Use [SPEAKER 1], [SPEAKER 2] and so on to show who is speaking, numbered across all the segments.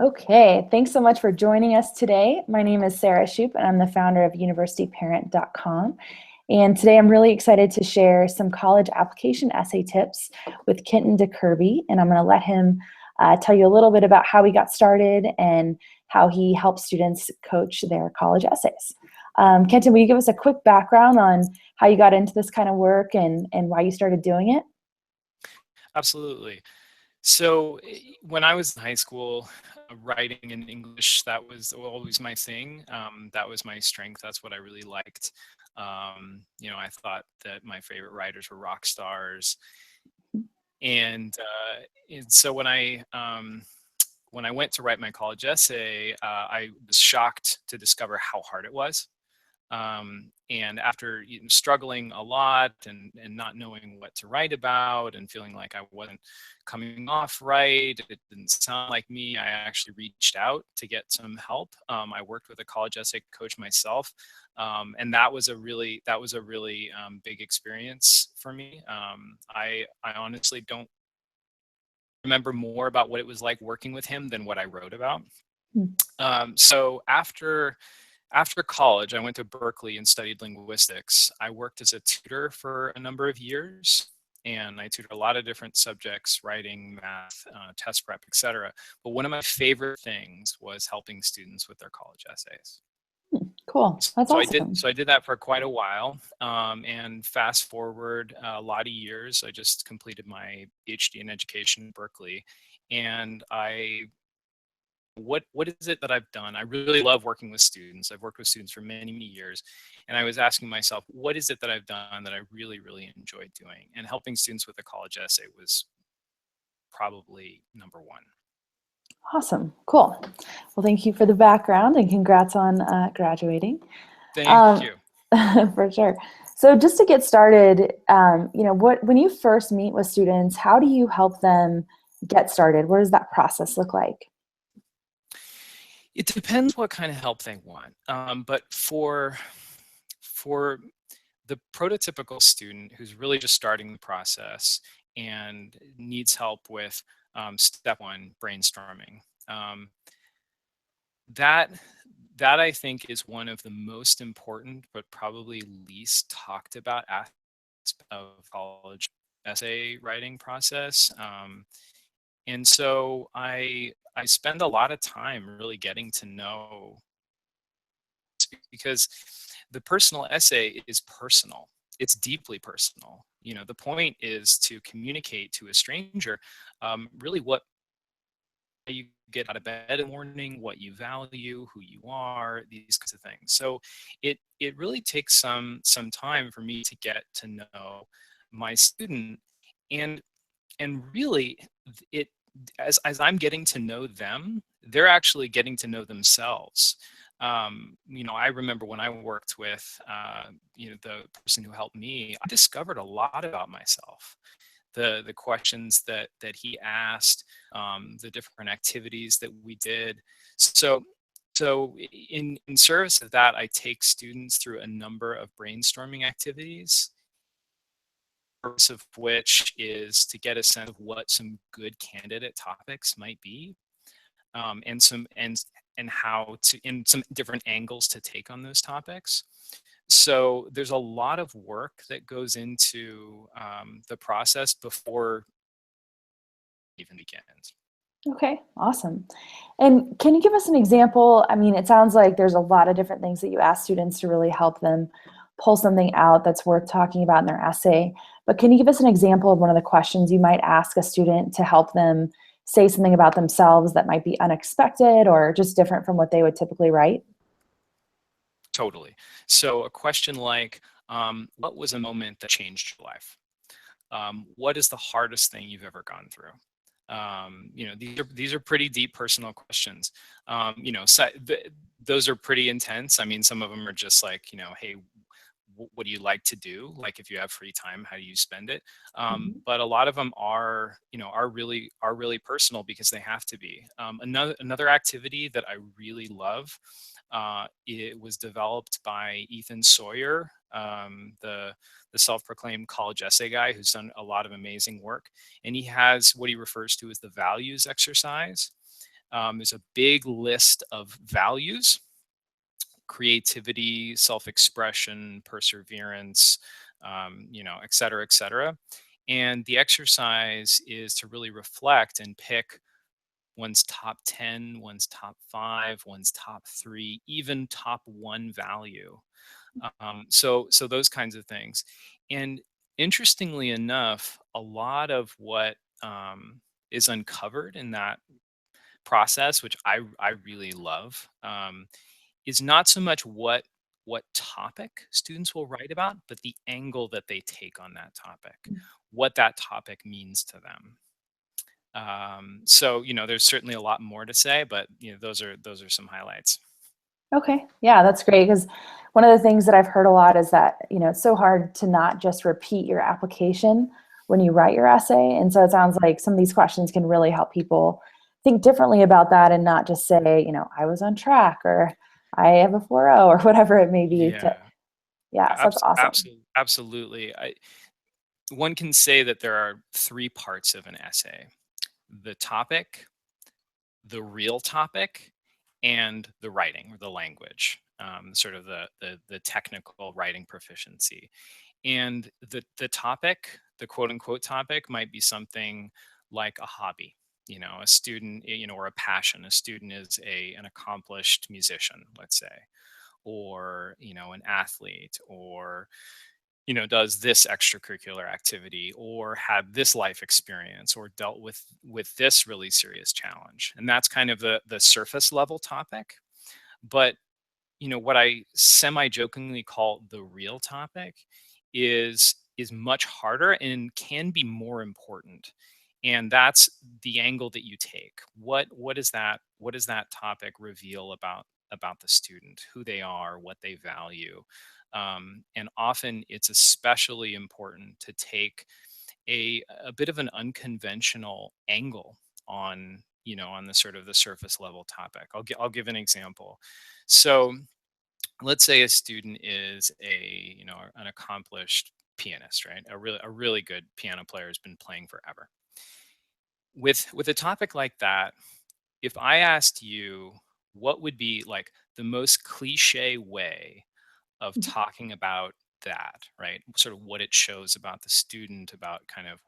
[SPEAKER 1] Okay, thanks so much for joining us today. My name is Sarah Shoup, and I'm the founder of universityparent.com. And today I'm really excited to share some college application essay tips with Kenton DeKirby. And I'm going to let him tell you a little bit about how he got started and how he helps students coach their college essays. Kenton, will you give us a quick background on how you got into this kind of work and why you started doing it?
[SPEAKER 2] Absolutely. So when I was in high school, writing in English, that was always my thing. That was my strength. That's what I really liked. I thought that my favorite writers were rock stars. And so when I went to write my college essay, I was shocked to discover how hard it was. And after struggling a lot and not knowing what to write about and feeling like I wasn't coming off right, it didn't sound like me, I actually reached out to get some help. I worked with a college essay coach myself, and that was a really big experience for me. I honestly don't remember more about what it was like working with him than what I wrote about.
[SPEAKER 1] Hmm.
[SPEAKER 2] So after college, I went to Berkeley and studied linguistics. I worked as a tutor for a number of years, and I tutored a lot of different subjects: writing, math, test prep, etc. But one of my favorite things was helping students with their college essays.
[SPEAKER 1] Cool, that's
[SPEAKER 2] So I did.
[SPEAKER 1] awesome.
[SPEAKER 2] So I did that for quite a while. And fast forward a lot of years, I just completed my PhD in education in Berkeley, and what is it that I've done? I really love working with students. I've worked with students for many, many years. And I was asking myself, what is it that I've done that I really, really enjoyed doing? And helping students with a college essay was probably number one.
[SPEAKER 1] Awesome, cool. Well, thank you for the background and congrats on graduating.
[SPEAKER 2] Thank
[SPEAKER 1] Um,
[SPEAKER 2] you.
[SPEAKER 1] for sure. So just to get started, when you first meet with students, how do you help them get started? What does that process look like?
[SPEAKER 2] It depends what kind of help they want. But for the prototypical student who's really just starting the process and needs help with step one, brainstorming. That that I think is one of the most important, but probably least talked about aspects of college essay writing process. And so I spend a lot of time really getting to know, because the personal essay is personal. It's deeply personal. The point is to communicate to a stranger really what you get out of bed in the morning, what you value, who you are, these kinds of things. So it really takes some time for me to get to know my student, and really it as I'm getting to know them, they're actually getting to know themselves. I remember when I worked with the person who helped me, I discovered a lot about myself. The questions that he asked, the different activities that we did. So in service of that, I take students through a number of brainstorming activities, purpose of which is to get a sense of what some good candidate topics might be, and how to in some different angles to take on those topics. So there's a lot of work that goes into the process before it even begins.
[SPEAKER 1] Okay, awesome. And can you give us an example? I mean, it sounds like there's a lot of different things that you ask students to really help them pull something out that's worth talking about in their essay. But can you give us an example of one of the questions you might ask a student to help them say something about themselves that might be unexpected or just different from what they would typically write?
[SPEAKER 2] Totally. So a question like, what was a moment that changed your life? What is the hardest thing you've ever gone through? These are pretty deep personal questions. Those are pretty intense. I mean, some of them are just like, hey, what do you like to do? Like, if you have free time, how do you spend it?
[SPEAKER 1] Mhm.
[SPEAKER 2] But a lot of them are really personal because they have to be. Another activity that I really love, it was developed by Ethan Sawyer, the self-proclaimed college essay guy who's done a lot of amazing work, and he has what he refers to as the values exercise. is a big list of values: creativity, self-expression, perseverance, et cetera, et cetera. And the exercise is to really reflect and pick one's top 10, one's top 5, one's top 3, even top 1 value. So those kinds of things. And interestingly enough, a lot of what is uncovered in that process, which I really love, is not so much what topic students will write about, but the angle that they take on that topic, what that topic means to them. So there's certainly a lot more to say, but those are some highlights.
[SPEAKER 1] Okay, yeah, that's great, because one of the things that I've heard a lot is that, it's so hard to not just repeat your application when you write your essay. And so it sounds like some of these questions can really help people think differently about that and not just say, I was on track, or I have a 4.0, or whatever it may be.
[SPEAKER 2] Yeah,
[SPEAKER 1] Yeah, so that's awesome.
[SPEAKER 2] absolutely. One can say that there are 3 parts of an essay: the topic, the real topic, and the writing or the language, sort of the technical writing proficiency. And the topic, the quote unquote topic, might be something like a hobby, a student, or a passion. A student is an accomplished musician, let's say, or an athlete, or does this extracurricular activity, or had this life experience, or dealt with this really serious challenge. And that's kind of the surface level topic. But what I semi jokingly call the real topic is much harder and can be more important. And that's the angle that you take. What does that topic reveal about the student, who they are, what they value? And often it's especially important to take a bit of an unconventional angle on the sort of the surface level topic. I'll give an example. So let's say a student is an accomplished pianist, right? A really good piano player, has been playing forever. With a topic like that, if I asked you what would be like the most cliche way of talking about that, right? Sort of what it shows about the student, about kind of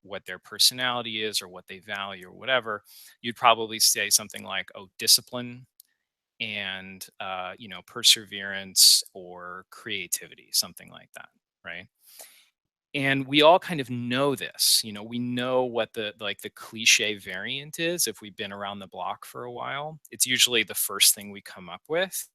[SPEAKER 2] what their personality is, or what they value, or whatever, you'd probably say something like, oh, discipline, and perseverance, or creativity, something like that, right? And we all kind of know this. We know what the cliche variant is. If we've been around the block for a while, it's usually the first thing we come up with.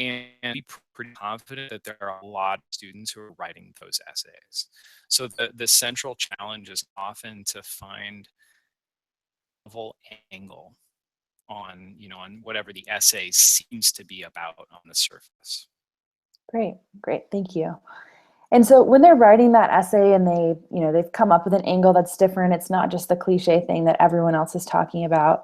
[SPEAKER 2] And be pretty confident that there are a lot of students who are writing those essays. So the central challenge is often to find a novel angle on whatever the essay seems to be about on the surface.
[SPEAKER 1] Great, great, thank you. And so when they're writing that essay and they've come up with an angle that's different, it's not just the cliche thing that everyone else is talking about.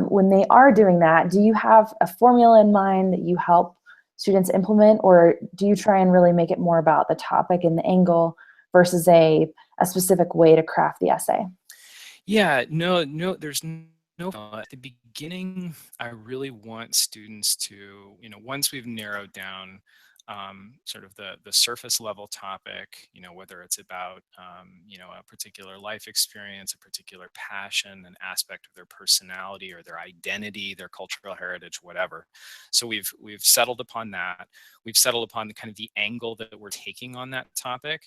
[SPEAKER 1] When they are doing that, do you have a formula in mind that you help students implement, or do you try and really make it more about the topic and the angle versus a specific way to craft the essay?
[SPEAKER 2] Yeah, no, there's no, at the beginning, I really want students to, once we've narrowed down sort of the surface level topic, whether it's about, a particular life experience, a particular passion, an aspect of their personality or their identity, their cultural heritage, whatever. So we've settled upon that. We've settled upon the kind of the angle that we're taking on that topic.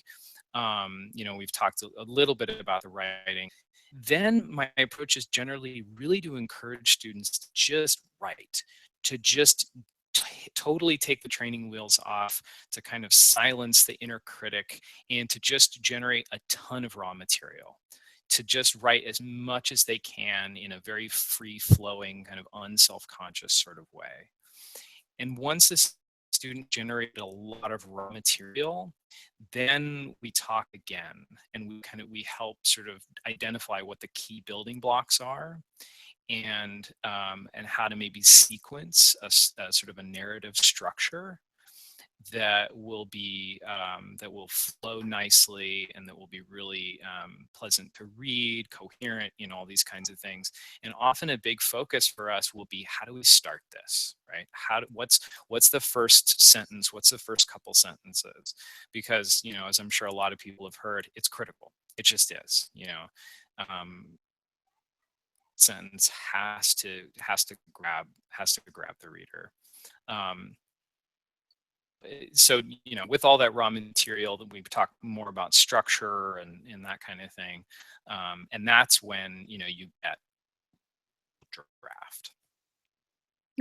[SPEAKER 2] We've talked a little bit about the writing. Then my approach is generally really to encourage students to just write, to just totally take the training wheels off, to kind of silence the inner critic, and to just generate a ton of raw material, to just write as much as they can in a very free flowing, kind of unself-conscious sort of way. And once this student generated a lot of raw material, then we talk again, and we help sort of identify what the key building blocks are, and how to maybe sequence a sort of a narrative structure that will be that will flow nicely and that will be really pleasant to read, coherent, all these kinds of things. And often a big focus for us will be, how do we start this, right? What's the first sentence? What's the first couple sentences? Because as I'm sure a lot of people have heard, it's critical. It just is. Um, Sentence has to grab the reader. Um, so with all that raw material, that we've talked more about structure and that kind of thing, and that's when you get draft.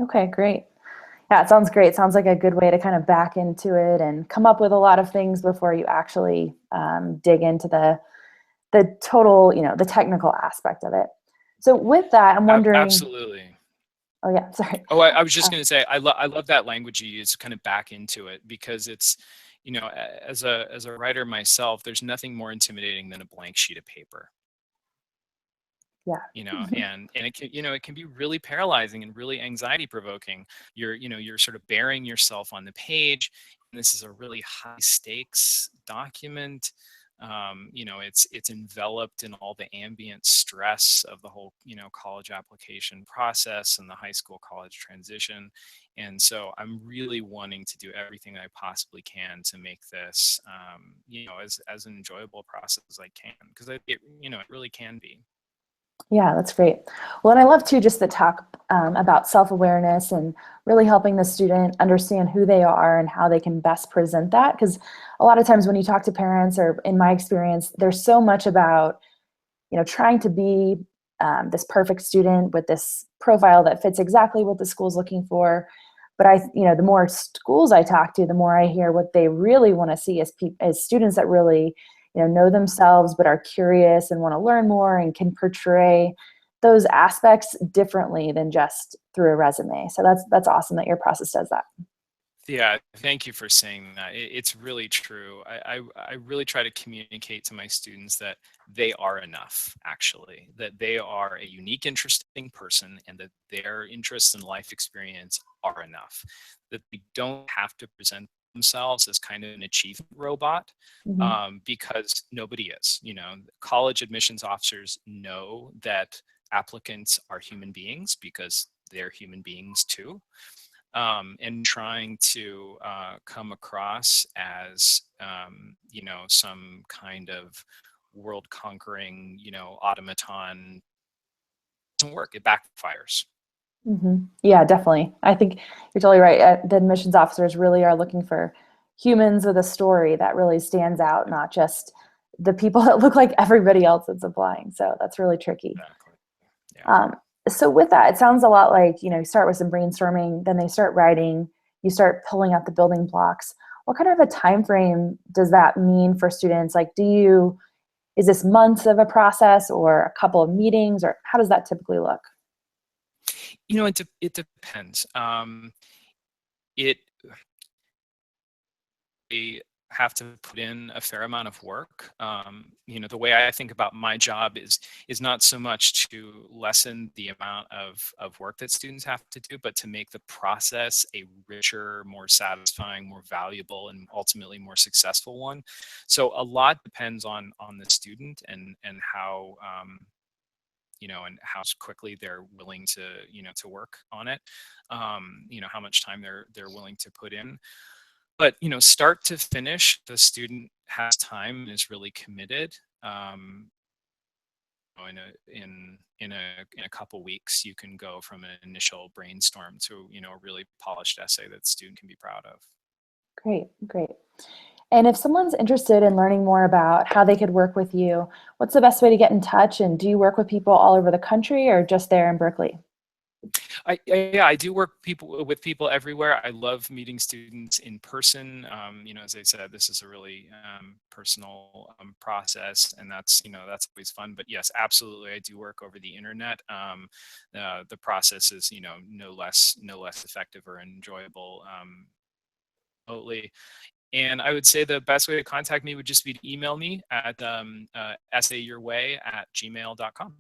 [SPEAKER 1] Okay, great. Yeah, it sounds great. Sounds like a good way to kind of back into it and come up with a lot of things before you actually dig into the total, the technical aspect of it. So with that, I'm wondering.
[SPEAKER 2] Absolutely.
[SPEAKER 1] Oh yeah, sorry.
[SPEAKER 2] Oh, I was just going to say, I love that language you use, kind of back into it, because it's, as a writer myself, there's nothing more intimidating than a blank sheet of paper.
[SPEAKER 1] Yeah.
[SPEAKER 2] And it can, it can be really paralyzing and really anxiety provoking. You're sort of burying yourself on the page, and this is a really high stakes document. It's enveloped in all the ambient stress of the whole, college application process and the high school college transition. And so I'm really wanting to do everything I possibly can to make this, as an enjoyable process as I can, because it really can be.
[SPEAKER 1] Yeah, that's great. Well, and I love too just the talk about self-awareness and really helping the student understand who they are and how they can best present that. Because a lot of times when you talk to parents, or in my experience, there's so much about trying to be this perfect student with this profile that fits exactly what the school's looking for. But the more schools I talk to, the more I hear what they really want to see as students that really, know themselves but are curious and want to learn more and can portray those aspects differently than just through a resume. So that's awesome that your process does that.
[SPEAKER 2] Yeah, thank you for saying that. It's really true. I really try to communicate to my students that they are enough, actually, that they are a unique, interesting person, and that their interests and life experience are enough, that they don't have to present themselves as kind of an achievement robot,
[SPEAKER 1] Hmm.
[SPEAKER 2] because nobody is. College admissions officers know that applicants are human beings because they're human beings too, and trying to come across as some kind of world conquering automaton doesn't work. It backfires.
[SPEAKER 1] Yeah, definitely. I think you're totally right. The admissions officers really are looking for humans with a story that really stands out, not just the people that look like everybody else that's applying. So that's really tricky.
[SPEAKER 2] Exactly. Yeah.
[SPEAKER 1] Um, so with that, it sounds a lot like, you start with some brainstorming, then they start writing, you start pulling out the building blocks. What kind of a time frame does that mean for students? Like, is this months of a process or a couple of meetings, or how does that typically look?
[SPEAKER 2] It depends. It They have to put in a fair amount of work. The way I think about my job is not so much to lessen the amount of work that students have to do, but to make the process a richer, more satisfying, more valuable, and ultimately more successful one. So a lot depends on the student and how and how quickly they're willing to work on it. How much time they're willing to put in. But start to finish, the student has time and is really committed. In a couple weeks, you can go from an initial brainstorm to a really polished essay that the student can be proud of.
[SPEAKER 1] Great, great. And if someone's interested in learning more about how they could work with you, what's the best way to get in touch? And do you work with people all over the country or just there in Berkeley?
[SPEAKER 2] Yeah, I do work with people everywhere. I love meeting students in person. As I said, this is a really personal process, and that's always fun. But yes, absolutely, I do work over the internet. The process is no less effective or enjoyable remotely. And I would say the best way to contact me would just be to email me at essayyourway@gmail.com.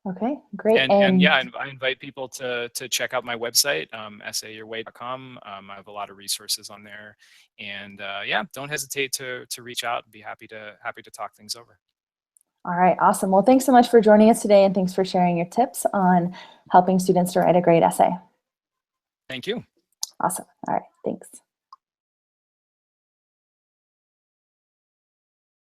[SPEAKER 1] Okay, great.
[SPEAKER 2] And yeah, I invite people to check out my website, essayyourway.com. I have a lot of resources on there, and yeah, don't hesitate to reach out. Be happy to talk things over.
[SPEAKER 1] All right, awesome. Well, thanks so much for joining us today, and thanks for sharing your tips on helping students to write a great essay.
[SPEAKER 2] Thank you.
[SPEAKER 1] Awesome. All right, thanks.